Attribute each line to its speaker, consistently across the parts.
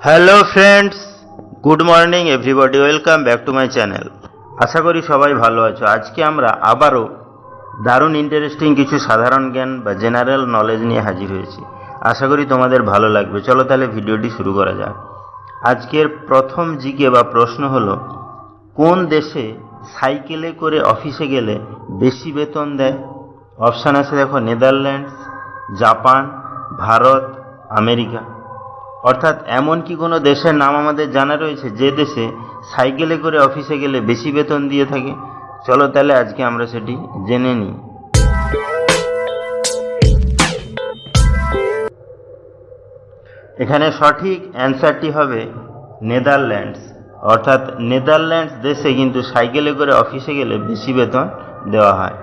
Speaker 1: Hello friends, good morning everybody, welcome back to my channel. আশা করি সবাই ভালো আছো। আজকে আমরা আবারও দারুণ ইন্টারেস্টিং কিছু সাধারণ জ্ঞান বা জেনারেল নলেজ নিয়ে হাজির হয়েছি। আশা করি তোমাদের ভালো লাগবে। চলো তাহলে ভিডিওটি শুরু করা যাক। আজকের প্রথম জিকে বা প্রশ্ন হলো, কোন দেশে সাইকেলে করে অফিসে গেলে বেশি বেতন দেয়? অপশান আছে দেখো, নেদারল্যান্ডস, জাপান, ভারত, আমেরিকা। অর্থাৎ এমন কি কোনো দেশের নাম আমাদের জানা রয়েছে যে দেশে সাইকেলে করে অফিসে গেলে বেশি বেতন দিয়ে থাকে? চলো তাহলে আজকে আমরা সেটি জেনে নিই। এখানে সঠিক অ্যান্সারটি হবে নেদারল্যান্ডস। অর্থাৎ নেদারল্যান্ডস দেশে কিন্তু সাইকেলে করে অফিসে গেলে বেশি বেতন দেওয়া হয়।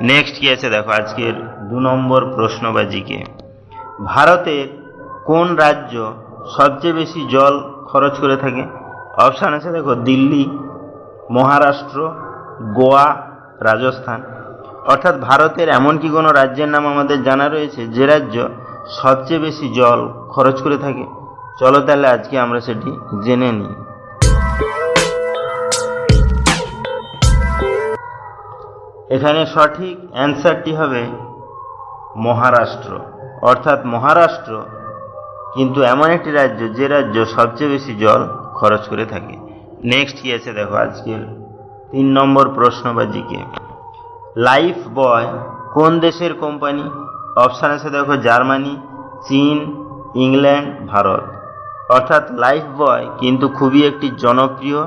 Speaker 1: নেক্সট কি আছে দেখো, আজকের 2 নম্বর প্রশ্ন বা জিকে। ভারতের কোন রাজ্য সবচেয়ে বেশি জল খরচ করে থাকে? অপশান আছে দেখো, দিল্লি, মহারাষ্ট্র, গোয়া, রাজস্থান। অর্থাৎ ভারতের এমন কি কোনো রাজ্যের নাম আমাদের জানা রয়েছে যে রাজ্য সবচেয়ে বেশি জল খরচ করে থাকে? চলো তাহলে আজকে আমরা সেটি জেনে নিই। এখানে সঠিক অ্যান্সারটি হবে মহারাষ্ট্র। অর্থাৎ মহারাষ্ট্র কিন্তু এমন একটি রাজ্য যে রাজ্য সবচেয়ে বেশি জল খরচ করে থাকে। নেক্সট কি আছে দেখো, আজকের 3 নম্বর প্রশ্ন বা জিকে। লাইফ বয় কোন দেশের কোম্পানি? অপশান আছে দেখো, জার্মানি, চীন, ইংল্যান্ড, ভারত। অর্থাৎ লাইফ বয় কিন্তু খুবই একটি জনপ্রিয়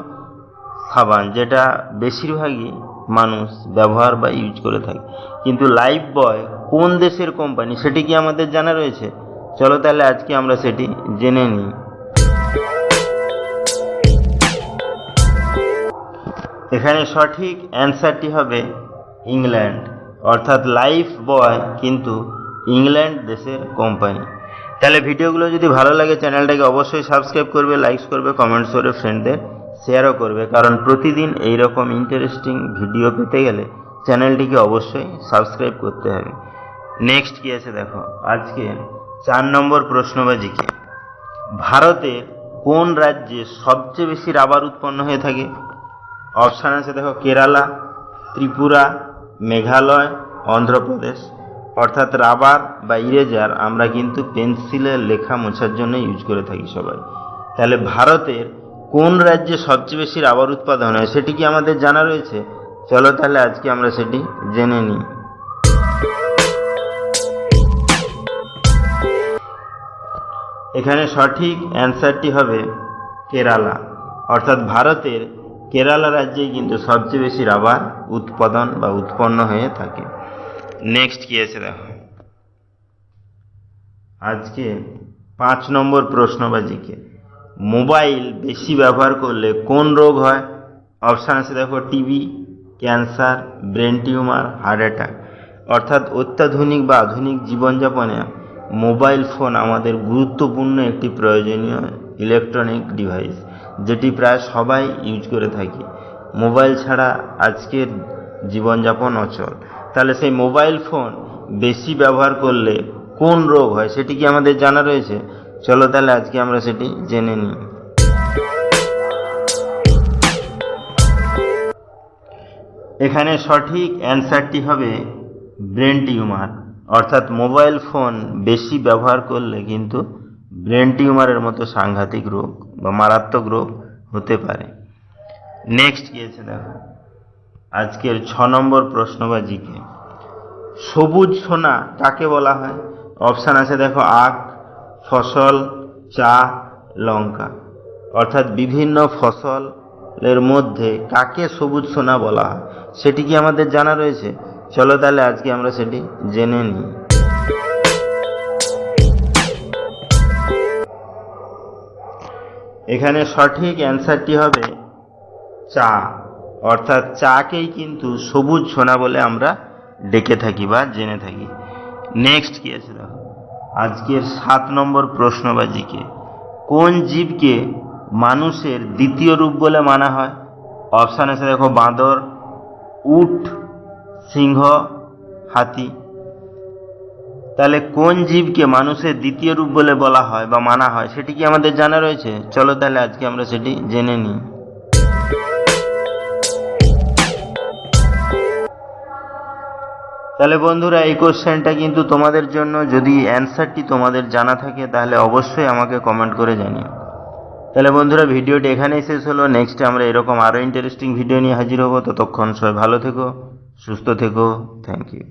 Speaker 1: সাবান, যেটা বেশিরভাগই মানুষ ব্যবহার বা ইউজ করে থাকে। কিন্তু লাইফ বয় কোন দেশের কোম্পানি সেটি কি আমাদের জানা রয়েছে? চলো তাহলে আজকে আমরা সেটি জেনে নিই। এখানে সঠিক অ্যান্সারটি হবে ইংল্যান্ড। অর্থাৎ লাইফ বয় কিন্তু ইংল্যান্ড দেশের কোম্পানি। তাহলে ভিডিওগুলো যদি ভালো লাগে চ্যানেলটাকে অবশ্যই সাবস্ক্রাইব করবে, লাইকস করবে, কমেন্টস করে ফ্রেন্ডদের শেয়ারও করবে, কারণ প্রতিদিন এইরকম ইন্টারেস্টিং ভিডিও পেতে গেলে চ্যানেলটিকে অবশ্যই সাবস্ক্রাইব করতে হবে। নেক্সট কি আছে দেখো, আজকে 4 নম্বর প্রশ্ন বা জিকে। ভারতের কোন রাজ্যে সবচেয়ে বেশি রাবার উৎপন্ন হয়ে থাকে? অপশান আছে দেখো, কেরালা, ত্রিপুরা, মেঘালয়, অন্ধ্রপ্রদেশ। অর্থাৎ রাবার বা ইরেজার আমরা কিন্তু পেন্সিলের লেখা মোছার জন্য ইউজ করে থাকি সবাই। তাহলে ভারতের কোন রাজ্যে সবচেয়ে বেশি রাবার উৎপাদন হয় সেটি কি আমাদের জানা রয়েছে? চলো তাহলে আজকে আমরা সেটি জেনে নিই। এখানে সঠিক অ্যান্সারটি হবে কেরালা। অর্থাৎ ভারতের কেরালা রাজ্যেই কিন্তু সবচেয়ে বেশি রাবার উৎপাদন বা উৎপন্ন হয়ে থাকে। নেক্সট কি আছে দেখো, আজকে 5 নম্বর প্রশ্ন বা জিকে। মোবাইল বেশি ব্যবহার করলে কোন রোগ হয়? অপশান আছে দেখো, TB, cancer, brain tumour, heart attack. অর্থাৎ অত্যাধুনিক বা আধুনিক জীবনযাপনে মোবাইল ফোন আমাদের গুরুত্বপূর্ণ একটি প্রয়োজনীয় ইলেকট্রনিক ডিভাইস, যেটি প্রায় সবাই ইউজ করে থাকি। মোবাইল ছাড়া আজকের জীবনযাপন অচল। তাহলে সেই মোবাইল ফোন বেশি ব্যবহার করলে কোন রোগ হয় সেটি কি আমাদের জানা রয়েছে? চলো তাহলে আজকে আমরা সেটি জেনে নিই। এখানে সঠিক অ্যান্সারটি হবে ব্রেন টিউমার। অর্থাৎ মোবাইল ফোন বেশি ব্যবহার করলে কিন্তু ব্রেন টিউমারের মতো সাংঘাতিক রোগ বা মারাত্মক রোগ হতে পারে। নেক্সট কি আছে দেখো, আজকের 6 নম্বর প্রশ্ন বা জিকে। সবুজ সোনা কাকে বলা হয়? অপশান আছে দেখো, আখ, ফসল, চা, লঙ্কা। অর্থাৎ বিভিন্ন ফসলের মধ্যে কাকে সবুজ সোনা বলা হয় সেটি কি আমাদের জানা রয়েছে? চলো তাহলে আজকে আমরা সেটি জেনে নিই। এখানে সঠিক অ্যান্সারটি হবে চা। অর্থাৎ চাকেই কিন্তু সবুজ সোনা বলে আমরা ডেকে থাকি বা জেনে থাকি। নেক্সট কি আছে দেখো, আজকের 7 নম্বর প্রশ্ন বা জিকে। কোন জীবকে মানুষের দ্বিতীয় রূপ বলে মানা হয়? অপশান আছে দেখো, বাঁদর, উট, সিংহ, হাতি। তাহলে কোন জীবকে মানুষের দ্বিতীয় রূপ বলে বলা হয় বা মানা হয় সেটি কি আমাদের জানা রয়েছে? চলো তাহলে আজকে আমরা সেটি জেনে নিই। তাহলে বন্ধুরা, এই কোশ্চেনটা কিন্তু তোমাদের জন্য, যদি অ্যান্সারটি তোমাদের জানা থাকে তাহলে অবশ্যই আমাকে কমেন্ট করে জানিও। তাহলে বন্ধুরা, ভিডিওটি এখানেই শেষ হলো। নেক্সট আমরা এরকম আরও ইন্টারেস্টিং ভিডিও নিয়ে হাজির হব। ততক্ষণ সবাই ভালো থেকো, সুস্থ থেকো। Thank you.